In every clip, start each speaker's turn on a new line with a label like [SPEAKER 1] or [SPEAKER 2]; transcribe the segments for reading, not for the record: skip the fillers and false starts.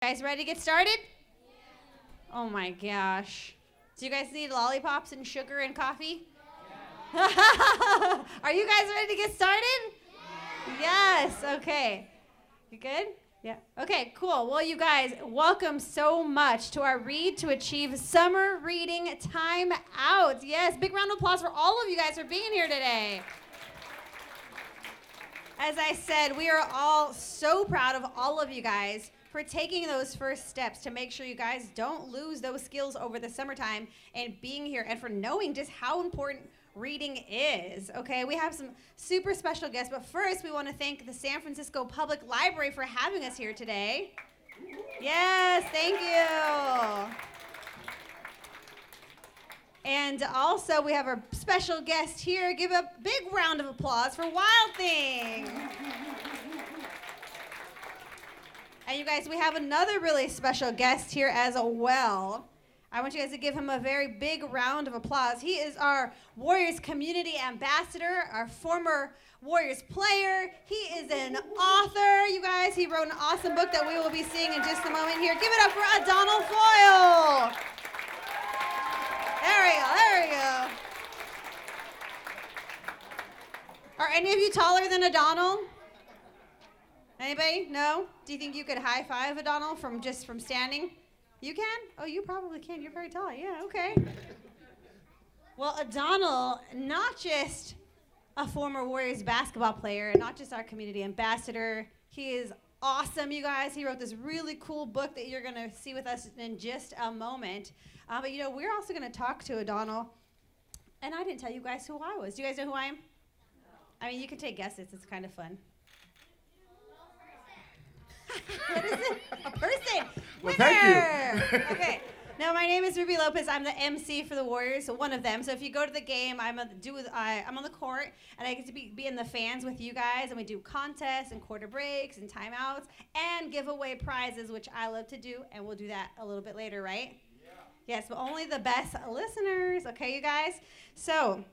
[SPEAKER 1] Guys ready to get started? Oh my gosh. Do you guys need lollipops and sugar and coffee? Are you guys ready to get started? Yes, okay. You good? Yeah. Okay, cool. Well, you guys, welcome so much to our Read to Achieve Summer Reading Time Out. Yes, big round of applause for all of you guys for being here today. As I said, we are all so proud of all of you guys for taking those first steps to make sure you guys don't lose those skills over the summertime and being here and for knowing just how important reading is. Okay, we have some super special guests, but first we want to thank the San Francisco Public Library for having us here today. Yes, thank you. And also we have our special guest here. Give a big round of applause for Wild Thing. And you guys, we have another really special guest here as well. I want you guys to give him a very big round of applause. He is our Warriors Community Ambassador, our former Warriors player. He is an author, you guys. He wrote an awesome book that we will be seeing in just a moment here. Give it up for Adonal Foyle. There we go, there we go. Are any of you taller than Adonal? Anybody? No? Do you think you could high five Adonal from standing? You can? Oh, you probably can. You're very tall. Yeah, okay. Well, Adonal, not just a former Warriors basketball player, not just our community ambassador. He is awesome, you guys. He wrote this really cool book that you're going to see with us in just a moment. But, you know, we're also going to talk to Adonal. And I didn't tell you guys who I was. Do you guys know who I am? I mean, you can take guesses. It's kind of fun. What is it? A person.
[SPEAKER 2] Well,
[SPEAKER 1] Winner!
[SPEAKER 2] thank you.
[SPEAKER 1] Okay. Now, my name is Ruby Lopez. I'm the MC for the Warriors, so one of them. So if you go to the game, I'm on the court, and I get to be in the fans with you guys, and we do contests and quarter breaks and timeouts and give away prizes, which I love to do, and we'll do that a little bit later, right? Yeah. Yes, but only the best listeners. Okay, you guys? So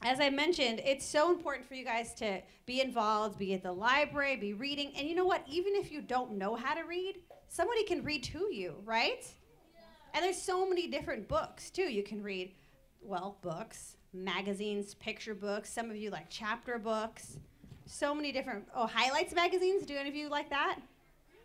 [SPEAKER 1] as I mentioned, it's so important for you guys to be involved, be at the library, be reading. And you know what? Even if you don't know how to read, somebody can read to you, right? Yeah. And there's so many different books, too. You can read, well, books, magazines, picture books. Some of you like chapter books. So many different, highlights magazines. Do any of you like that?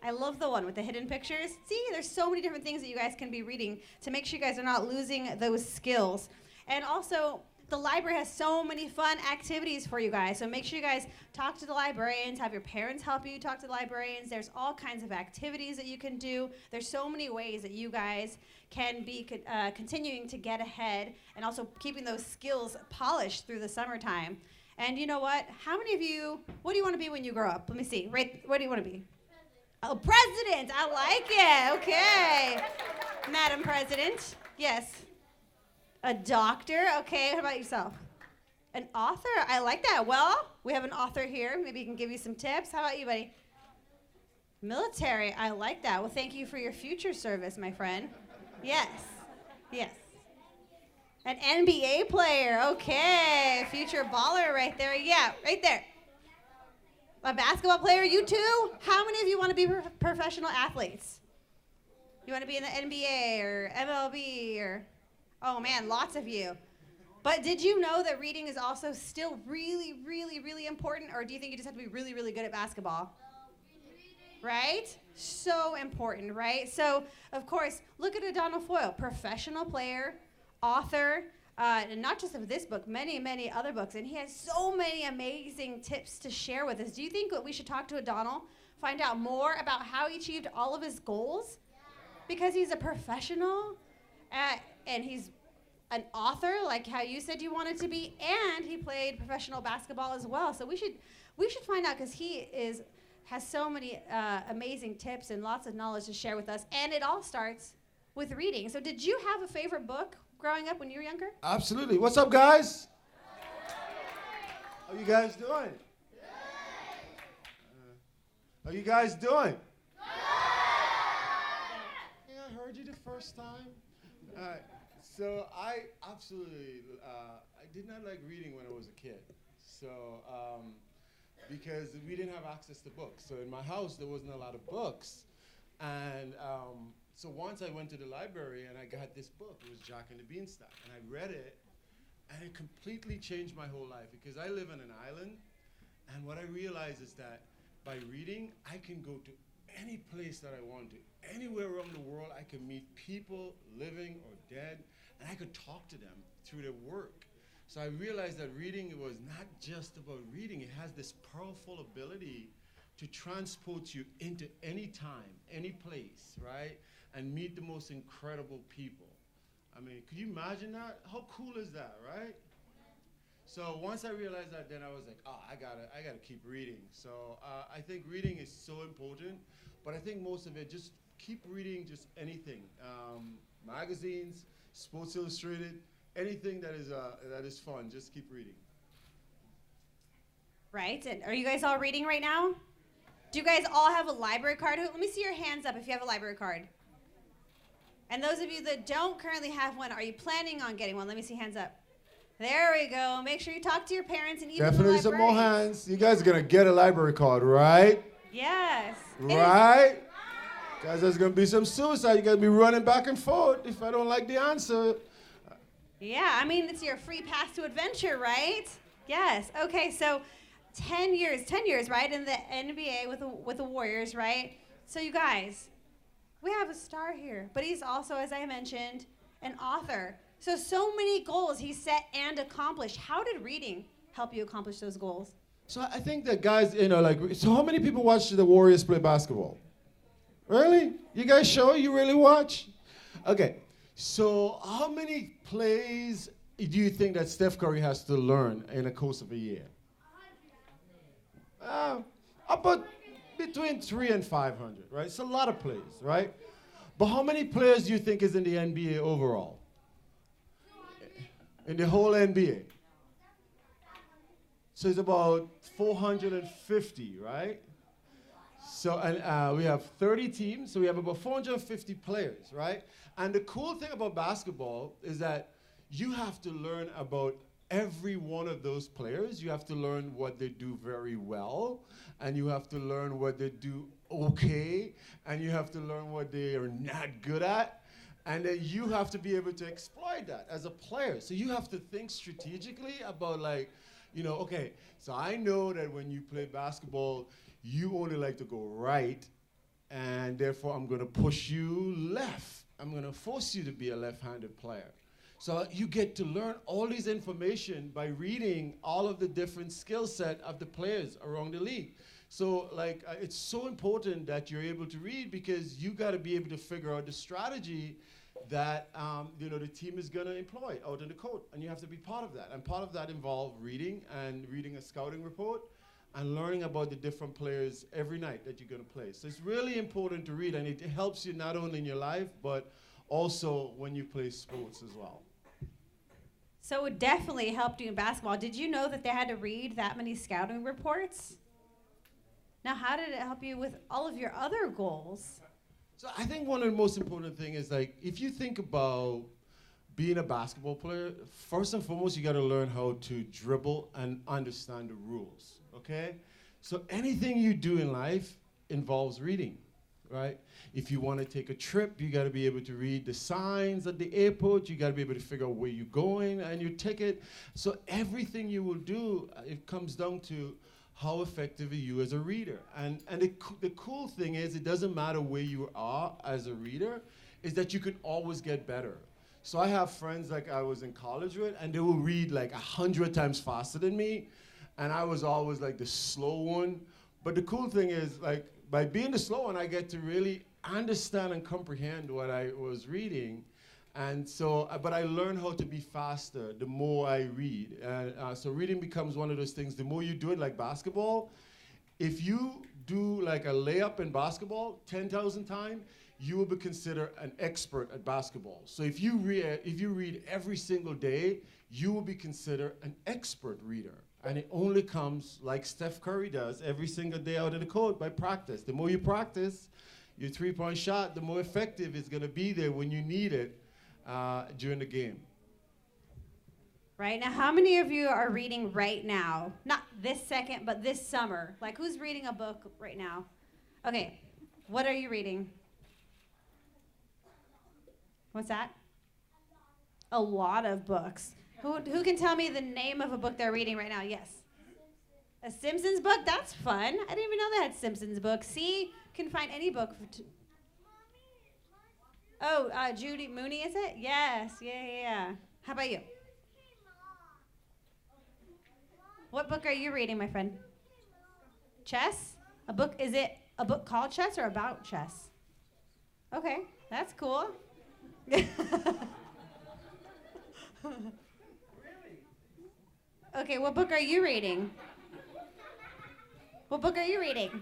[SPEAKER 1] I love the one with the hidden pictures. See, there's so many different things that you guys can be reading to make sure you guys are not losing those skills. And also, the library has so many fun activities for you guys. So make sure you guys talk to the librarians, have your parents help you talk to the librarians. There's all kinds of activities that you can do. There's so many ways that you guys can be continuing to get ahead and also keeping those skills polished through the summertime. And you know what? How many of you, what do you want to be when you grow up? Let me see. Right, what do you want to be? Oh, president. I like it. Okay. Madam President. Yes. A doctor? Okay, what about yourself? An author? I like that. Well, we have an author here. Maybe he can give you some tips. How about you, buddy? Military. I like that. Well, thank you for your future service, my friend. Yes. Yes. An NBA player. Okay. Future baller right there. Yeah, right there. A basketball player? You too? How many of you want to be professional athletes? You want to be in the NBA or MLB or... Oh, man, lots of you. But did you know that reading is also still really, really, really important? Or do you think you just have to be really, really good at basketball? Right? So important, right? So, of course, look at Adonal Foyle, professional player, author, and not just of this book, many, many other books. And he has so many amazing tips to share with us. Do you think that we should talk to Adonal, find out more about how he achieved all of his goals? Because he's a professional, and he's an author, like how you said you wanted to be, and he played professional basketball as well. So we should find out, because he has so many amazing tips and lots of knowledge to share with us. And it all starts with reading. So did you have a favorite book growing up when you were younger?
[SPEAKER 2] Absolutely. What's up, guys? How you guys doing? How you guys doing? Yeah, I heard you the first time. All right. So I absolutely, I did not like reading when I was a kid. So because we didn't have access to books. So in my house, there wasn't a lot of books. And so once I went to the library and I got this book. It was Jack and the Beanstalk. And I read it, and it completely changed my whole life because I live on an island. And what I realized is that by reading, I can go to any place that I want to. Anywhere around the world, I can meet people living or dead, and I could talk to them through their work. So I realized that reading was not just about reading. It has this powerful ability to transport you into any time, any place, right? And meet the most incredible people. I mean, could you imagine that? How cool is that, right? So once I realized that, then I was like, oh, I gotta keep reading. So I think reading is so important, but I think most of it, just keep reading just anything. Magazines, Sports Illustrated, anything that is fun, just keep reading.
[SPEAKER 1] Right, and are you guys all reading right now? Do you guys all have a library card? Let me see your hands up if you have a library card. And those of you that don't currently have one, are you planning on getting one? Let me see hands up. There we go. Make sure you talk to your parents and even
[SPEAKER 2] Definitely some more hands. You guys are going to get a library card, right?
[SPEAKER 1] Yes.
[SPEAKER 2] Right? Guys, there's going to be some suicide. You're going to be running back and forth if I don't like the answer.
[SPEAKER 1] Yeah, I mean, it's your free pass to adventure, right? Yes. Okay, so 10 years, right, in the NBA with the Warriors, right? So you guys, we have a star here, but he's also, as I mentioned, an author. So many goals he set and accomplished. How did reading help you accomplish those goals?
[SPEAKER 2] So I think that guys, so how many people watch the Warriors play basketball? Really? You guys sure you really watch? Okay, so how many plays do you think that Steph Curry has to learn in the course of a year? About between 300 and 500, right? It's a lot of plays, right? But how many players do you think is in the NBA overall? In the whole NBA. So it's about 450, right? So, and we have 30 teams, so we have about 450 players, right? And the cool thing about basketball is that you have to learn about every one of those players. You have to learn what they do very well, and you have to learn what they do okay, and you have to learn what they are not good at. And then you have to be able to exploit that as a player. So you have to think strategically about okay, so I know that when you play basketball, you only like to go right, and therefore I'm going to push you left. I'm going to force you to be a left-handed player. So you get to learn all this information by reading all of the different skill set of the players around the league. So it's so important that you're able to read because you got to be able to figure out the strategy that the team is going to employ out in the court, and you have to be part of that. And part of that involves reading a scouting report and learning about the different players every night that you're going to play. So it's really important to read, and it helps you not only in your life, but also when you play sports as well.
[SPEAKER 1] So it definitely helped you in basketball. Did you know that they had to read that many scouting reports? Now, how did it help you with all of your other goals?
[SPEAKER 2] So I think one of the most important things is if you think about being a basketball player, first and foremost, you got to learn how to dribble and understand the rules, okay? So anything you do in life involves reading, right? If you want to take a trip, you got to be able to read the signs at the airport. You got to be able to figure out where you're going and your ticket. So everything you will do, it comes down to how effective are you as a reader. And the cool thing is, it doesn't matter where you are as a reader, is that you can always get better. So I have friends I was in college with, and they will read 100 times faster than me, and I was always the slow one. But the cool thing is, by being the slow one, I get to really understand and comprehend what I was reading. And so, but I learn how to be faster the more I read. And so reading becomes one of those things. The more you do it, like basketball, if you do a layup in basketball 10,000 times, you will be considered an expert at basketball. So if you read every single day, you will be considered an expert reader. And it only comes, like Steph Curry does, every single day out in the court by practice. The more you practice your three-point shot, the more effective it's going to be there when you need it during the game.
[SPEAKER 1] Right, now how many of you are reading right now? Not this second, but this summer. Who's reading a book right now? Okay, what are you reading? What's that? A lot of books. Who can tell me the name of a book they're reading right now? Yes. A Simpsons book? That's fun. I didn't even know they had Simpsons books. See, can find any book. Judy Mooney, is it? Yes. Yeah. How about you? What book are you reading, my friend? Chess? A book? Is it a book called Chess or about chess? Okay, that's cool. Okay, what book are you reading? What book are you reading?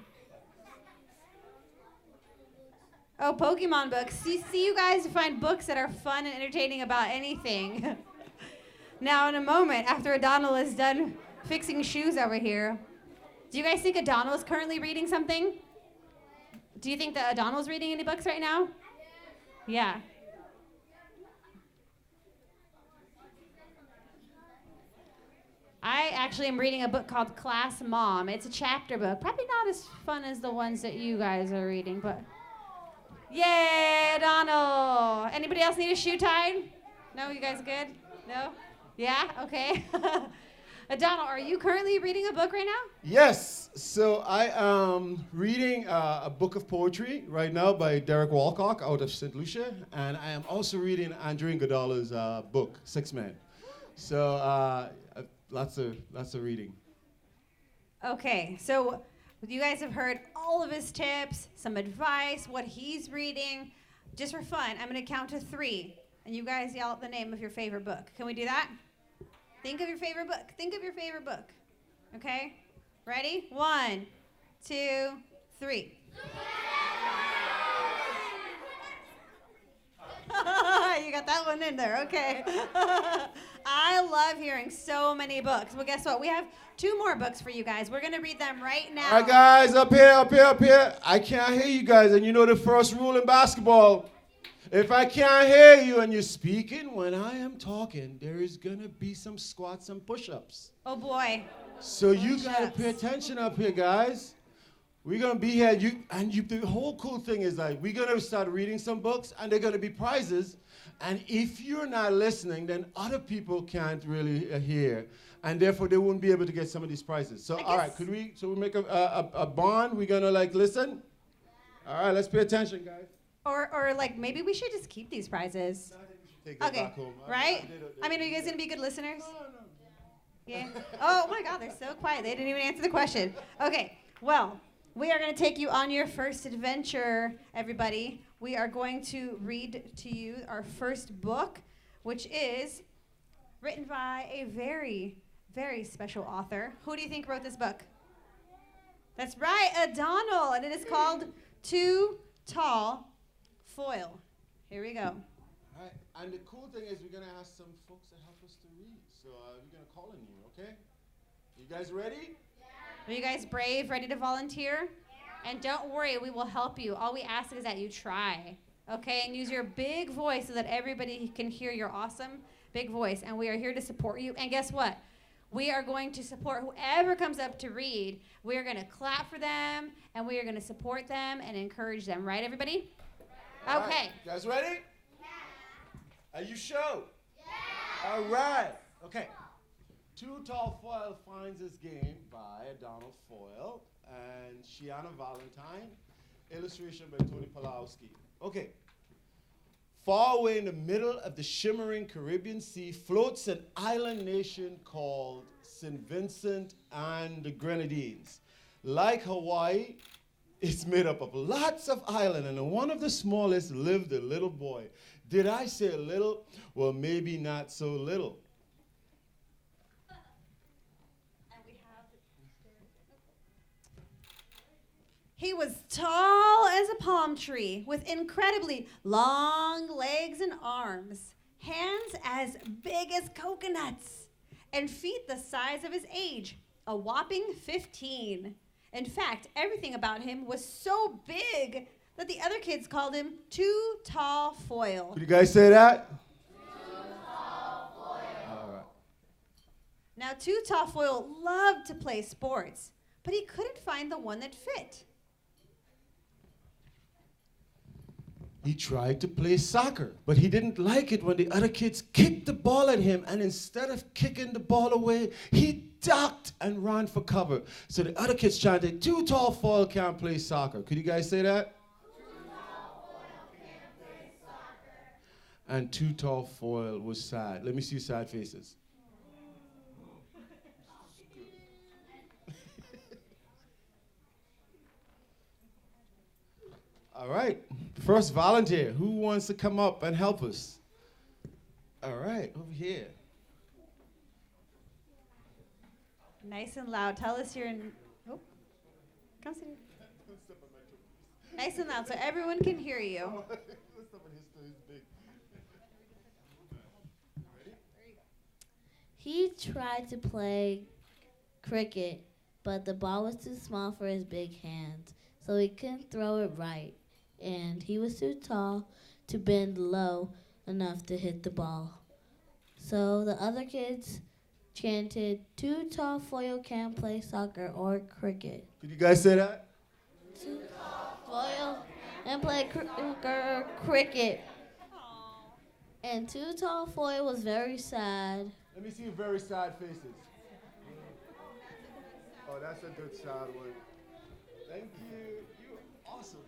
[SPEAKER 1] Oh, Pokemon books. See, you guys find books that are fun and entertaining about anything. Now, in a moment, after Adonal is done fixing shoes over here, do you guys think Adonal is currently reading something? Do you think that Adonal is reading any books right now? Yeah. I actually am reading a book called Class Mom. It's a chapter book. Probably not as fun as the ones that you guys are reading, but... Yay, Adonal! Anybody else need a shoe tied? No, you guys good? No? Yeah? Okay. Adonal, are you currently reading a book right now?
[SPEAKER 2] Yes. So I am reading a book of poetry right now by Derek Walcock out of St. Lucia. And I am also reading Andrew Godala's book, Six Men. So lots of reading.
[SPEAKER 1] Okay, so you guys have heard all of his tips, some advice, what he's reading. Just for fun, I'm going to count to 3, and you guys yell out the name of your favorite book. Can we do that? Think of your favorite book. Think of your favorite book. Okay? Ready? 1, 2, 3. You got that one in there. Okay. I love hearing so many books. Well, guess what? We have 2 more books for you guys. We're going to read them right now.
[SPEAKER 2] All right, guys, up here. I can't hear you guys, and you know the first rule in basketball. If I can't hear you and you're speaking when I am talking, there is going to be some squats and push-ups.
[SPEAKER 1] Oh, boy.
[SPEAKER 2] So you got to pay attention up here, guys. We're going to be here. The whole cool thing is like we're going to start reading some books, and they're going to be prizes. And if you're not listening, then other people can't really hear. And therefore, they won't be able to get some of these prizes. So, all right, we make a bond? We're going to, listen? All right, let's pay attention, guys.
[SPEAKER 1] Or maybe we should just keep these prizes.
[SPEAKER 2] No, I think we should take that back home.
[SPEAKER 1] Right? I mean, are you guys going to be good listeners? No. Yeah? Oh, my God, they're so quiet. They didn't even answer the question. Okay, well, we are going to take you on your first adventure, everybody. We are going to read to you our first book, which is written by a very, very special author. Who do you think wrote this book? That's right, Adonal, and it is called Too Tall Foyle. Here we go.
[SPEAKER 2] All right, and the cool thing is we're going to ask some folks to help us to read. So we're going to call on you, okay? You guys ready?
[SPEAKER 1] Are you guys brave, ready to volunteer? Yeah. And don't worry, we will help you. All we ask is that you try, okay? And use your big voice so that everybody can hear your awesome big voice. And we are here to support you. And guess what? We are going to support whoever comes up to read. We are going to clap for them, and we are going to support them and encourage them. Right, everybody?
[SPEAKER 2] All
[SPEAKER 1] okay.
[SPEAKER 2] Right. You guys ready? Yeah. Are you sure? Yeah. All right. Okay. Too Tall Foyle finds this game by Adonal Foyle and Shiana Valentine. Illustration by Tony Pulowski. Okay. Far away in the middle of the shimmering Caribbean Sea floats an island nation called St. Vincent and the Grenadines. Like Hawaii, it's made up of lots of islands, and in one of the smallest lived a little boy. Did I say a little? Well, maybe not so little.
[SPEAKER 1] He was tall as a palm tree, with incredibly long legs and arms, hands as big as coconuts, and feet the size of his age, a whopping 15. In fact, everything about him was so big that the other kids called him Too Tall Foyle.
[SPEAKER 2] Did you guys say that? Too Tall Foyle. All right.
[SPEAKER 1] Now, Too Tall Foyle loved to play sports, but he couldn't find the one that fit.
[SPEAKER 2] He tried to play soccer, but he didn't like it when the other kids kicked the ball at him, and instead of kicking the ball away, he ducked and ran for cover. So the other kids chanted, "Too tall Foyle can't play soccer." Could you guys say that? Too tall Foyle can't play soccer. And Too Tall Foyle was sad. Let me see sad faces. All right, first volunteer. Who wants to come up and help us? All right, over here.
[SPEAKER 1] Nice and loud. Tell us you're in. Oh, come sit here. Nice and loud so everyone can hear you.
[SPEAKER 3] He tried to play cricket, but the ball was too small for his big hands, so he couldn't throw it right. And he was too tall to bend low enough to hit the ball. So the other kids chanted, "Too tall Foyle can't play soccer or cricket."
[SPEAKER 2] Could you guys say that?
[SPEAKER 3] Too tall Foyle and play cricket. And Too Tall Foyle was very sad.
[SPEAKER 2] Let me see very sad faces. Oh, that's a good sad one. Thank you. You're awesome.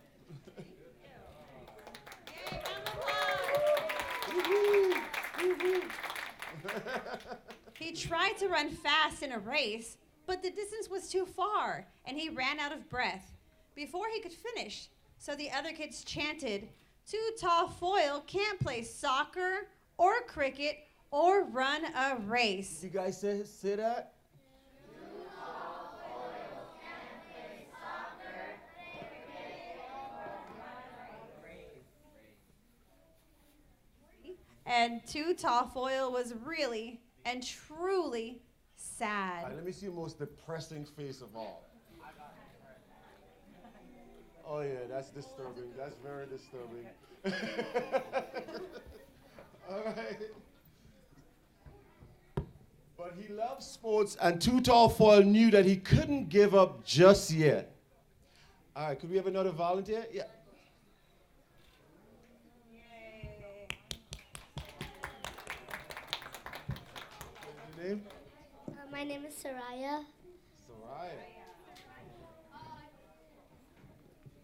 [SPEAKER 1] He tried to run fast in a race, but the distance was too far, and he ran out of breath before he could finish. So the other kids chanted, "Too tall Foyle can't play soccer or cricket or run a race."
[SPEAKER 2] You guys say that?
[SPEAKER 1] And Too Tall Foyle was really and truly sad.
[SPEAKER 2] All right, let me see the most depressing face of all. Oh yeah, that's disturbing. That's very disturbing. All right. But he loved sports, and Too Tall Foyle knew that he couldn't give up just yet. All right, could we have another volunteer? Yeah. What's your name?
[SPEAKER 4] My name is Soraya.
[SPEAKER 2] Soraya.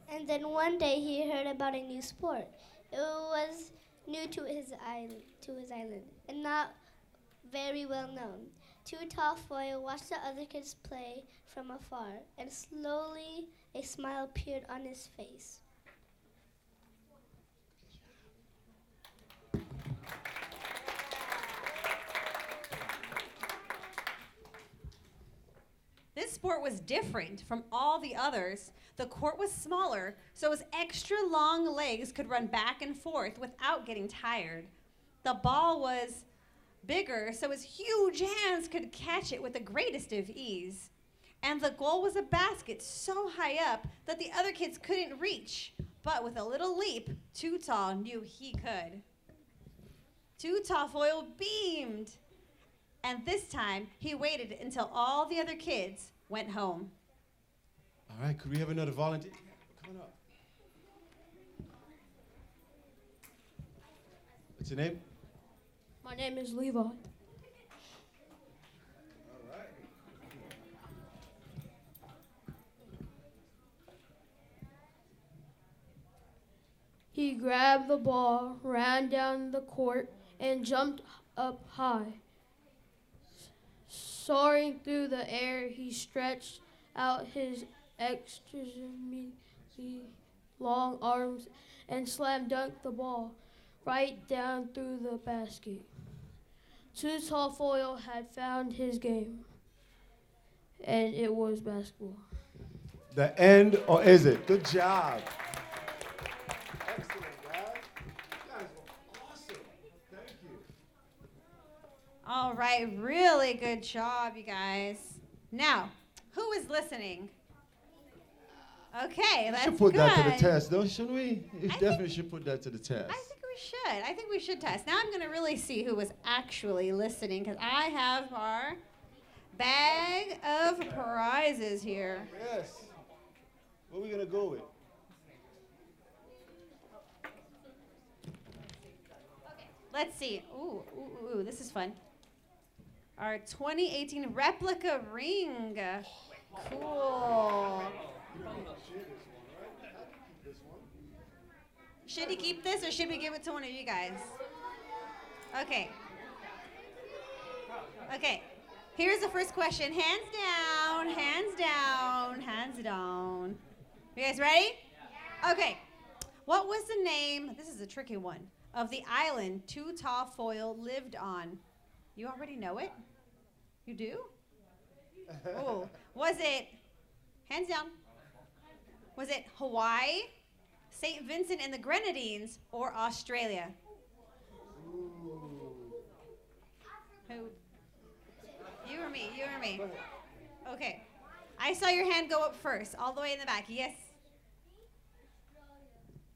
[SPEAKER 4] And then one day he heard about a new sport. It was new to his island, and not very well known. Too Tall Foyle watched the other kids play from afar, and slowly a smile appeared on his face.
[SPEAKER 1] This sport was different from all the others. The court was smaller, so his extra long legs could run back and forth without getting tired. The ball was bigger, so his huge hands could catch it with the greatest of ease. And the goal was a basket so high up that the other kids couldn't reach. But with a little leap, Too Tall knew he could. Too Tall Foyle beamed. And this time, he waited until all the other kids went home.
[SPEAKER 2] All right, could we have another volunteer? Come on up. What's your name?
[SPEAKER 5] My name is Levi.
[SPEAKER 2] All right.
[SPEAKER 5] He grabbed the ball, ran down the court, and jumped up high. Soaring through the air, he stretched out his extremely long arms and slam dunked the ball right down through the basket. Too Tall Foyle had found his game, and it was basketball.
[SPEAKER 2] The end, or is it? Good job. Excellent, guys. You guys were awesome. Thank you.
[SPEAKER 1] All right, really good job, you guys. Now, who is listening? Okay, that's
[SPEAKER 2] We should put
[SPEAKER 1] good.
[SPEAKER 2] that to the test, though, shouldn't we? We
[SPEAKER 1] I
[SPEAKER 2] definitely should put that to the test.
[SPEAKER 1] I think we should test. Now I'm going to really see who was actually listening, because I have our bag of prizes here.
[SPEAKER 2] Yes. What are we going to go with?
[SPEAKER 1] Let's see. Ooh, this is fun. Our 2018 replica ring. Cool. Should he keep this or should we give it to one of you guys? Okay. Okay. Here's the first question. Hands down, hands down, hands down. You guys ready? Okay. What was the name, this is a tricky one, of the island Too Tall Foyle lived on? You already know it? You do? Oh. Was it, hands down, was it Hawaii, St. Vincent and the Grenadines, or Australia? Who? You or me? You or me? Okay. I saw your hand go up first, all the way in the back. Yes.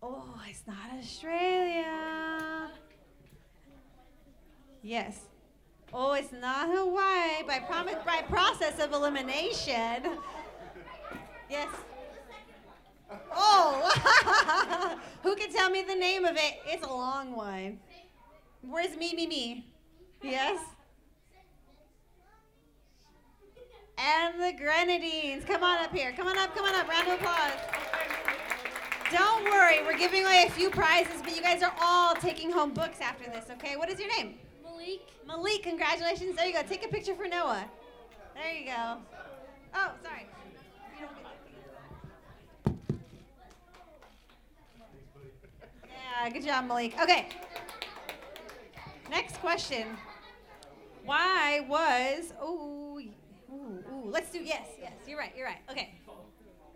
[SPEAKER 1] Oh, it's not Australia. Yes. Oh, it's not Hawaii. By process of elimination. Yes. Oh. Who can tell me the name of it? It's a long one. Where's me? Yes. And the Grenadines. Come on up here. Come on up. Round of applause. Don't worry. We're giving away a few prizes, but you guys are all taking home books after this, okay? What is your name?
[SPEAKER 5] Malik.
[SPEAKER 1] Malik, congratulations. There you go. Take a picture for Noah. There you go. Oh, sorry. Yeah, good job, Malik. Okay. Next question. Why was, let's do, yes, you're right. Okay.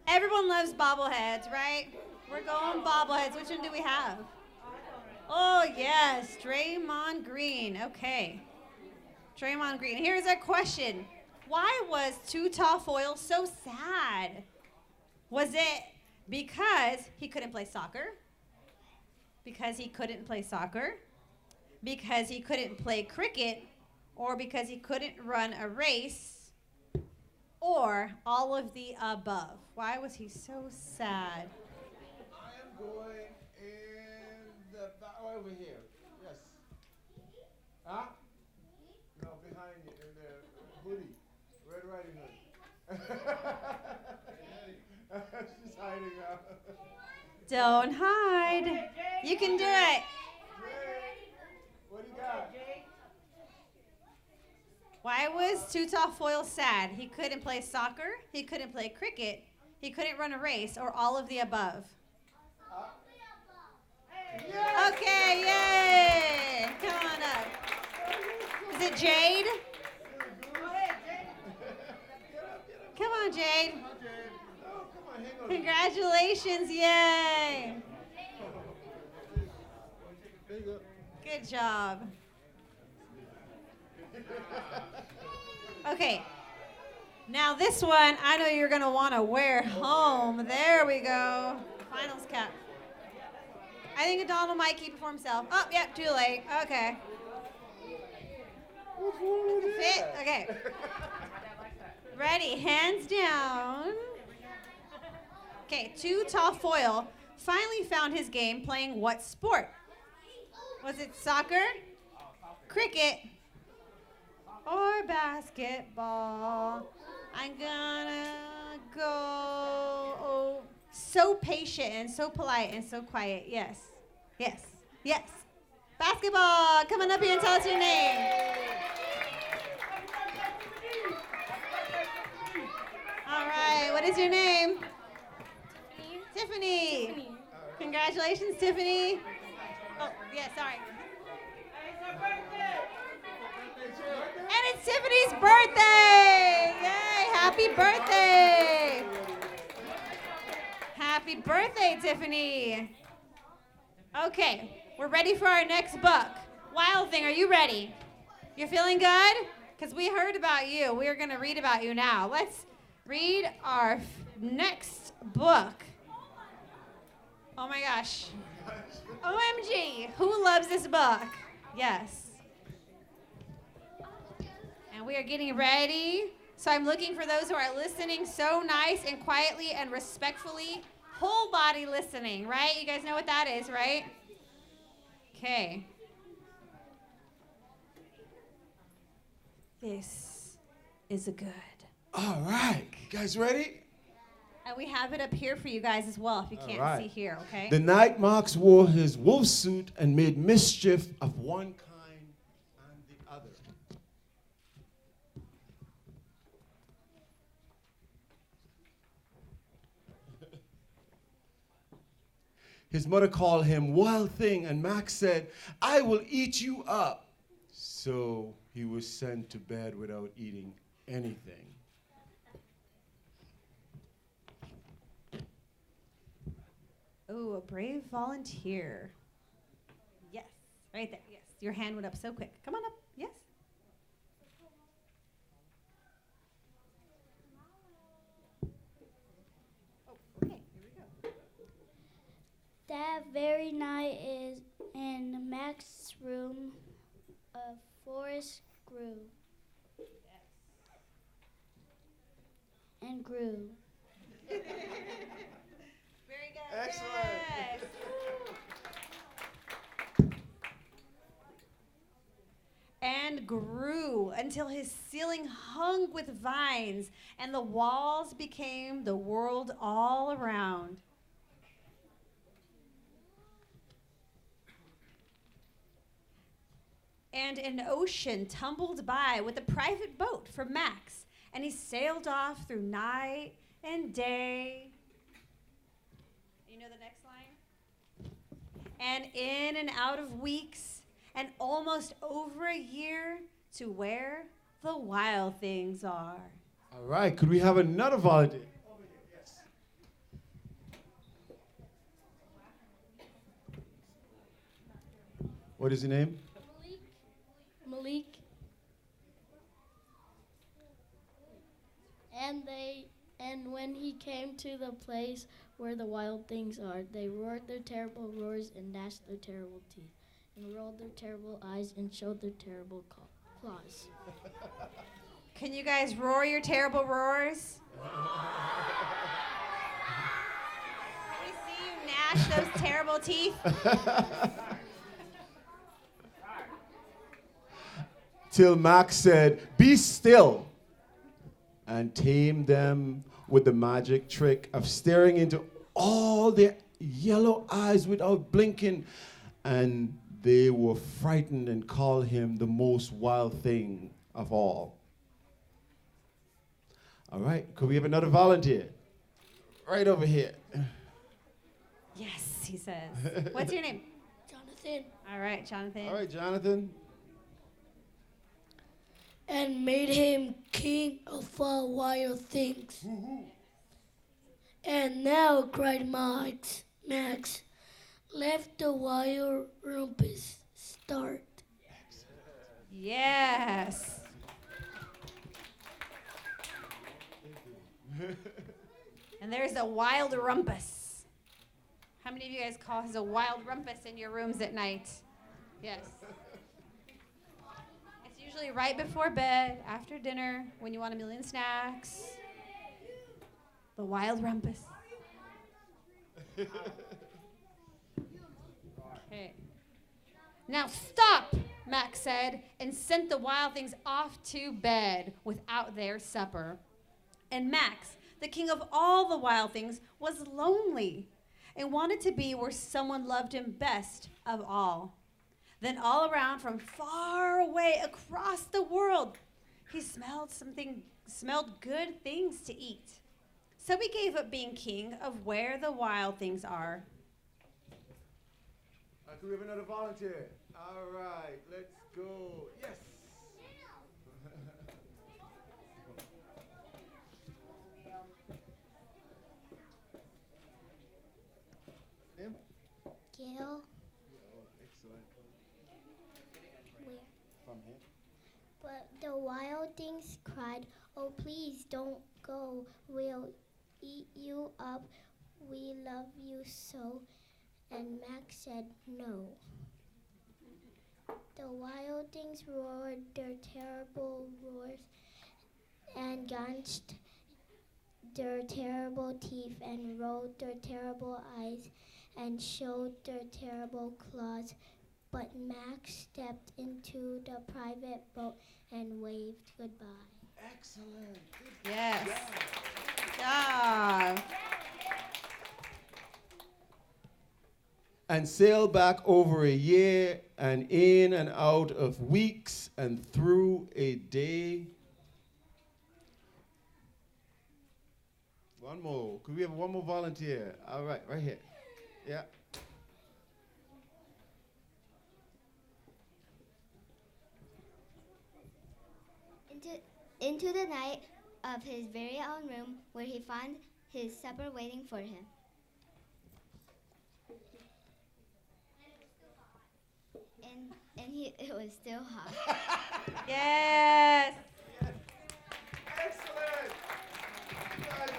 [SPEAKER 1] Everyone loves bobbleheads, right? We're going bobbleheads. Which one do we have? Oh, yes, Draymond Green. Okay. Draymond Green. Here's our question. Why was Too Tall Foyle so sad? Was it because he couldn't play soccer? Because he couldn't play soccer? Because he couldn't play cricket? Or because he couldn't run a race? Or all of the above? Why was he so sad?
[SPEAKER 2] I am going in the back over here. Yes. Huh? No, behind you in the hoodie. Red Riding Hood. She's hiding out.
[SPEAKER 1] Don't hide. You can do it.
[SPEAKER 2] What do you got?
[SPEAKER 1] Why was Too Tall Foyle sad? He couldn't play soccer, he couldn't play cricket, he couldn't run a race, or all of the above?
[SPEAKER 2] Yes!
[SPEAKER 1] Okay, yay! Come on up. Is it Jade? Come on, Jade. Congratulations, yay! Good job. Okay. Now this one, I know you're going to want to wear home. There we go. Finals cap. I think Adonal might keep it for himself. Oh, yep, too late. Okay. Fit? Okay. Ready, hands down. Okay, Too Tall Foyle finally found his game playing what sport? Was it soccer, cricket, or basketball? I'm gonna go, so patient and so polite and so quiet. Yes. Basketball, come on up here and tell us your name. All right, what is your name? Tiffany. Congratulations, Tiffany. Oh, yeah, sorry. And it's Tiffany's birthday! Yay! Happy birthday! Happy birthday, Tiffany! Okay, we're ready for our next book. Wild Thing, are you ready? You're feeling good? Because we heard about you. We're going to read about you now. Let's read our next book. Oh my gosh. OMG, who loves this book? Yes. And we are getting ready. So I'm looking for those who are listening so nice and quietly and respectfully. Whole body listening, right? You guys know what that is, right? Okay. This is a good.
[SPEAKER 2] All right. You guys ready?
[SPEAKER 1] And we have it up here for you guys as well if you can't
[SPEAKER 2] right.
[SPEAKER 1] see here, okay?
[SPEAKER 2] The night Max wore his wolf suit and made mischief of one kind and the other. His mother called him Wild Thing, and Max said, I will eat you up. So he was sent to bed without eating anything.
[SPEAKER 1] Oh, a brave volunteer. Yes, right there. Yes, your hand went up so quick. Come on up. Yes. Oh, okay. Here we go.
[SPEAKER 4] That very night is in Max's room, a forest grew and grew.
[SPEAKER 1] Very good.
[SPEAKER 2] Excellent.
[SPEAKER 1] Yes. And grew until his ceiling hung with vines and the walls became the world all around. And an ocean tumbled by with a private boat for Max, and he sailed off through night and day. You know the next line? And in and out of weeks, and almost over a year, to where the wild things are.
[SPEAKER 2] All right. Could we have another volunteer? Over here, yes. What is your name?
[SPEAKER 5] Malik. And when he came to the place where the wild things are, they roared their terrible roars and gnashed their terrible teeth, and rolled their terrible eyes and showed their terrible claws.
[SPEAKER 1] Can you guys roar your terrible roars? Can we see you gnash those terrible teeth?
[SPEAKER 2] Till Max said, be still, and tamed them with the magic trick of staring into all their yellow eyes without blinking, and they were frightened and called him the most wild thing of all. All right, could we have another volunteer? Right over here.
[SPEAKER 1] Yes, he says. What's your name?
[SPEAKER 5] Jonathan.
[SPEAKER 1] All right, Jonathan.
[SPEAKER 2] All right, Jonathan.
[SPEAKER 6] And made him king of all wild things. And now, cried Max, let the wild rumpus start.
[SPEAKER 1] Yes. And there's a wild rumpus. How many of you guys cause a wild rumpus in your rooms at night? Yes. It's usually right before bed, after dinner, when you want a million snacks. The wild rumpus. Okay. Now stop, Max said, and sent the wild things off to bed without their supper. And Max, the king of all the wild things, was lonely and wanted to be where someone loved him best of all. Then all around from far away across the world, he smelled good things to eat. So he gave up being king of where the wild things are.
[SPEAKER 2] Can we have another volunteer? All right, let's go. Yes. Him?
[SPEAKER 4] Gil,
[SPEAKER 2] Oh, excellent.
[SPEAKER 4] where?
[SPEAKER 2] From here.
[SPEAKER 4] But the wild things cried, oh, please don't go. We'll eat you up. We love you so. And Max said no. The wild things roared their terrible roars and gaunched their terrible teeth and rolled their terrible eyes and showed their terrible claws. but Max stepped into the private boat and waved goodbye.
[SPEAKER 2] Excellent.
[SPEAKER 1] Yes. Good job.
[SPEAKER 2] And sail back over a year and in and out of weeks and through a day. One more. Could we have one more volunteer? All right, right here. Yeah.
[SPEAKER 4] Into the night of his very own room, where he found his supper waiting for him. It was still hot.
[SPEAKER 1] Yes.
[SPEAKER 2] Excellent.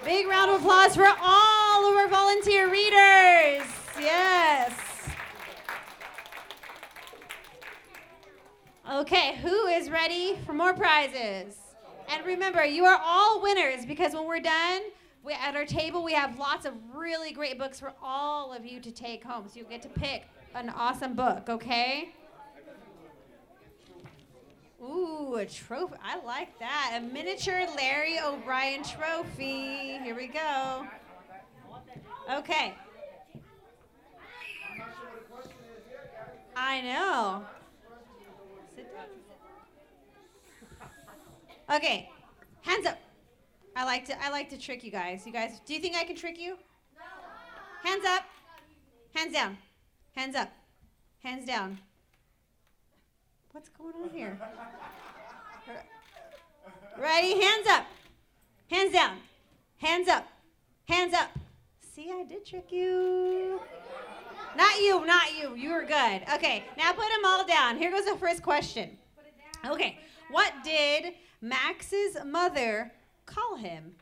[SPEAKER 1] Big round of applause for all of our volunteer readers. Yes. Okay, who is ready for more prizes? And remember, you are all winners because when we're done, at our table, we have lots of really great books for all of you to take home. So you'll get to pick an awesome book, okay? Ooh, a trophy. I like that. A miniature Larry O'Brien trophy. Here we go. Okay. I know. Sit down. Okay. Hands up. I like to trick you guys. You guys, do you think I can trick you? No. Hands up. Hands down. Hands up. Hands down. What's going on here? Ready? Hands up. Hands down. Hands up. Hands up. See, I did trick you. Not you, not you. You were good. Okay, now put them all down. Here goes the first question. Okay, what did Max's mother call him?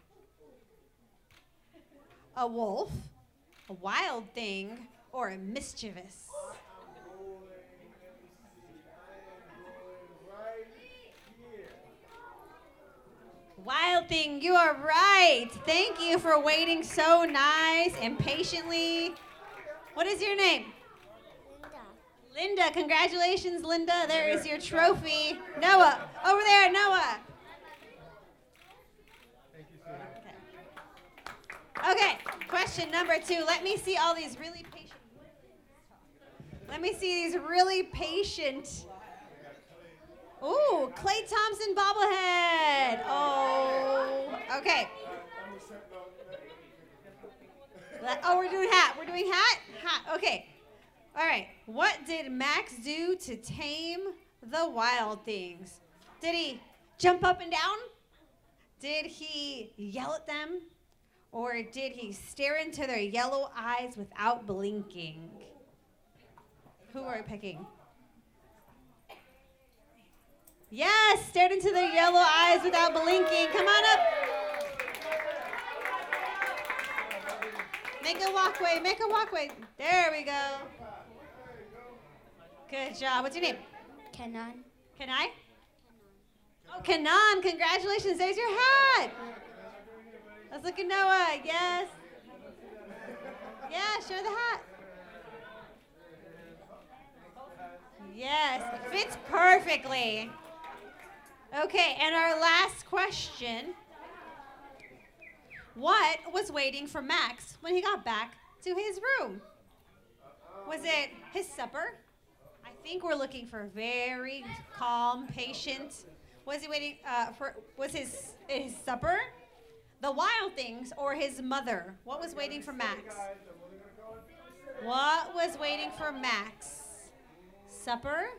[SPEAKER 1] A wolf, a wild thing, or a mischievous? Wild thing, you are right. Thank you for waiting so nice and patiently. What is your name? Linda. Congratulations, Linda. There is your trophy. Noah, over there, Noah. Okay, question number 2. Let me see all these really patient. Let me see these really patient. Ooh, Klay Thompson bobblehead. Oh, okay. Oh, we're doing hat. We're doing hat? Hat. Okay. All right. What did Max do to tame the wild things? Did he jump up and down? Did he yell at them? Or did he stare into their yellow eyes without blinking? Who are we picking? Yes, stared into their yellow eyes without blinking. Come on up. Make a walkway, make a walkway. There we go. Good job. What's your name?
[SPEAKER 4] Kenan.
[SPEAKER 1] Kenai? Oh, Kenan, congratulations. There's your hat. Let's look at Noah. Yes. Yeah, show the hat. Yes, fits perfectly. Okay, and our last question. What was waiting for Max when he got back to his room? Was it his supper? I think we're looking for very calm, patient. Was he waiting was his supper? The wild things or his mother? What was waiting for Max? What was waiting for Max? Supper,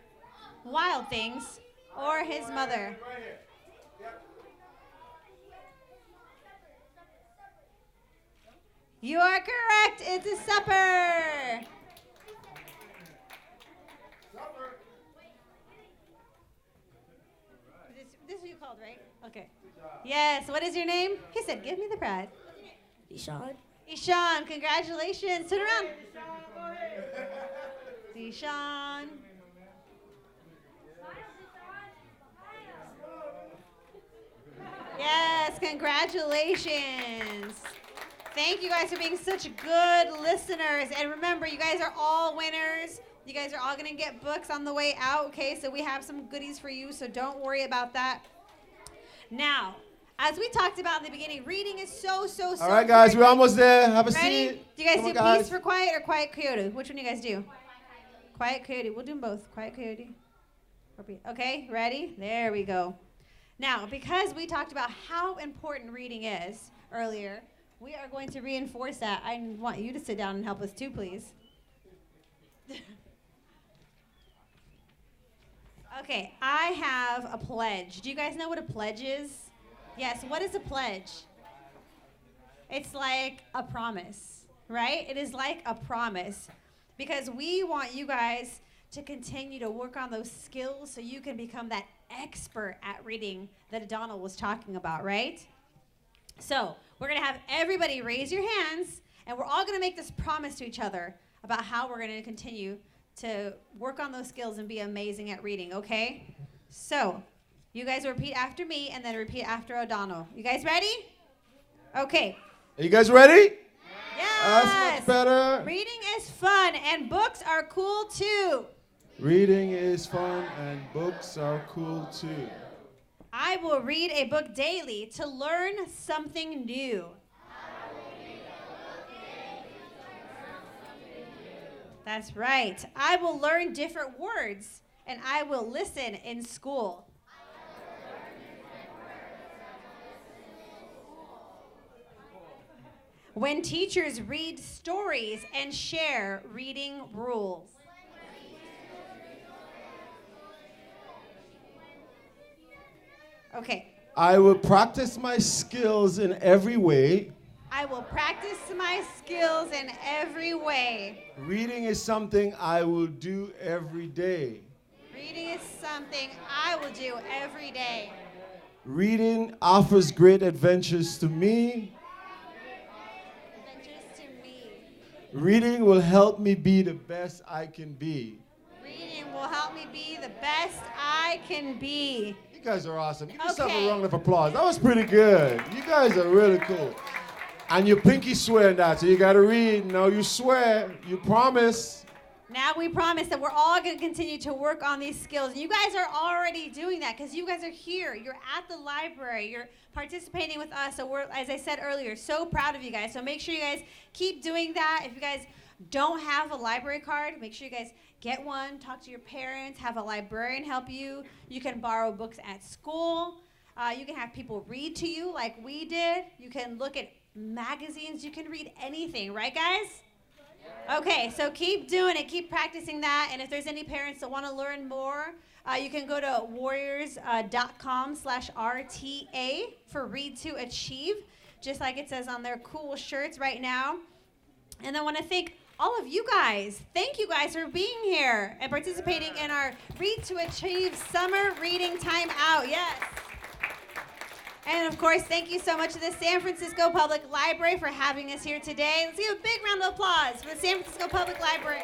[SPEAKER 1] wild things, or his mother? You are correct. It's a supper. This is what you called, right? Okay. Yes. What is your name? He said, give me the prize.
[SPEAKER 6] Ishan.
[SPEAKER 1] Ishan, congratulations. Turn around. Ishan. Yes, congratulations. Thank you guys for being such good listeners. And remember, you guys are all winners. You guys are all going to get books on the way out, okay? So we have some goodies for you, so don't worry about that. Now, as we talked about in the beginning, reading is so
[SPEAKER 2] All right, guys, we're almost there. Have a
[SPEAKER 1] Ready?
[SPEAKER 2] seat.
[SPEAKER 1] Do you guys
[SPEAKER 2] Come
[SPEAKER 1] do
[SPEAKER 2] on,
[SPEAKER 1] Peace for Quiet or Quiet Coyote? Which one do you guys do? Quiet Coyote. We'll do them both. Quiet Coyote. Okay, ready? There we go. Now, because we talked about how important reading is earlier, we are going to reinforce that. I want you to sit down and help us too, please. Okay, I have a pledge. Do you guys know what a pledge is? Yes, what is a pledge? It's like a promise, right? It is like a promise because we want you guys to continue to work on those skills so you can become that expert at reading that Adonal was talking about, right? So we're going to have everybody raise your hands, and we're all going to make this promise to each other about how we're going to continue to work on those skills and be amazing at reading, okay? So you guys repeat after me and then repeat after Adonal. You guys ready? Okay.
[SPEAKER 2] Are you guys ready?
[SPEAKER 1] Yes.
[SPEAKER 2] That's much better.
[SPEAKER 1] Reading is fun and books are cool too.
[SPEAKER 2] Reading is fun and books are cool too.
[SPEAKER 1] I will read a book daily to learn something new. That's right. I will learn different words and I will listen in school. When teachers read stories and share reading rules. Okay.
[SPEAKER 2] I will practice my skills in every way.
[SPEAKER 1] I will practice my skills in every way.
[SPEAKER 2] Reading is something I will do every day.
[SPEAKER 1] Reading is something I will do every day.
[SPEAKER 2] Reading offers great adventures to me.
[SPEAKER 1] Adventures to me.
[SPEAKER 2] Reading will help me be the best I can be.
[SPEAKER 1] Reading will help me be the best I can be.
[SPEAKER 2] You guys are awesome. Give yourself
[SPEAKER 1] Okay.
[SPEAKER 2] a round of applause. That was pretty good. You guys are really cool. And your pinky swear that, so you got to read. No, you swear. You promise.
[SPEAKER 1] Now we promise that we're all going to continue to work on these skills. And you guys are already doing that because you guys are here. You're at the library. You're participating with us. So we're, as I said earlier, so proud of you guys. So make sure you guys keep doing that. If you guys don't have a library card, make sure you guys get one. Talk to your parents. Have a librarian help you. You can borrow books at school. You can have people read to you like we did. You can look at magazines. You can read anything. Right, guys? Okay, so keep doing it. Keep practicing that. And if there's any parents that want to learn more, you can go to warriors.com/RTA for Read to Achieve, just like it says on their cool shirts right now. And I want to thank all of you guys. Thank you guys for being here and participating in our Read to Achieve Summer Reading Time Out. Yes. And of course, thank you so much to the San Francisco Public Library for having us here today. Let's give a big round of applause for the San Francisco Public Library.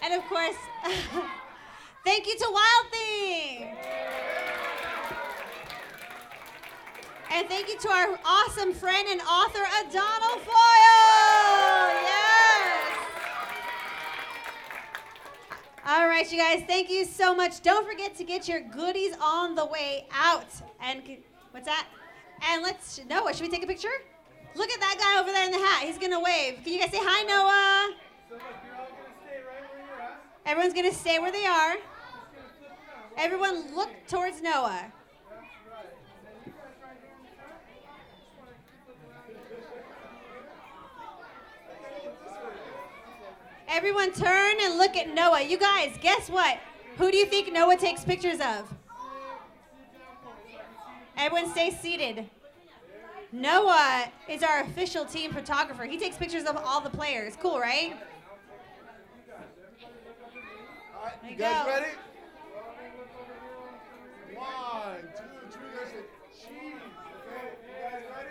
[SPEAKER 1] And of course, thank you to Wild Thing. And thank you to our awesome friend and author, Adonal Foyle. Yes. All right, you guys, thank you so much. Don't forget to get your goodies on the way out. And what's that? And Noah, should we take a picture? Look at that guy over there in the hat. He's going to wave. Can you guys say hi, Noah?
[SPEAKER 7] So look, you're all going to stay right where you're at.
[SPEAKER 1] Everyone's going to stay where they are. Everyone look towards Noah. Everyone turn and look at Noah. You guys, guess what? Who do you think Noah takes pictures of? Everyone stay seated. Noah is our official team photographer. He takes pictures of all the players. Cool, right?
[SPEAKER 2] All right,
[SPEAKER 1] There
[SPEAKER 2] you
[SPEAKER 1] you
[SPEAKER 2] guys
[SPEAKER 1] go.
[SPEAKER 2] ready? 1, 2, 3, let's say cheese. Okay, you guys ready?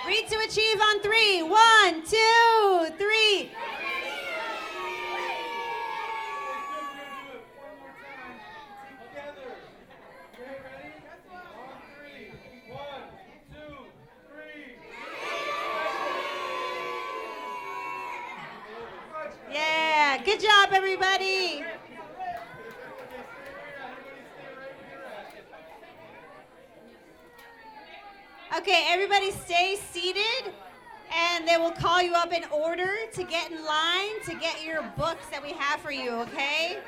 [SPEAKER 1] Read to Achieve on 3. 1, 2, 3.
[SPEAKER 7] Together. Okay, ready? On 3. 1,
[SPEAKER 1] Yeah, good job, everybody. Okay, everybody stay seated, and they will call you up in order to get in line to get your books that we have for you, okay?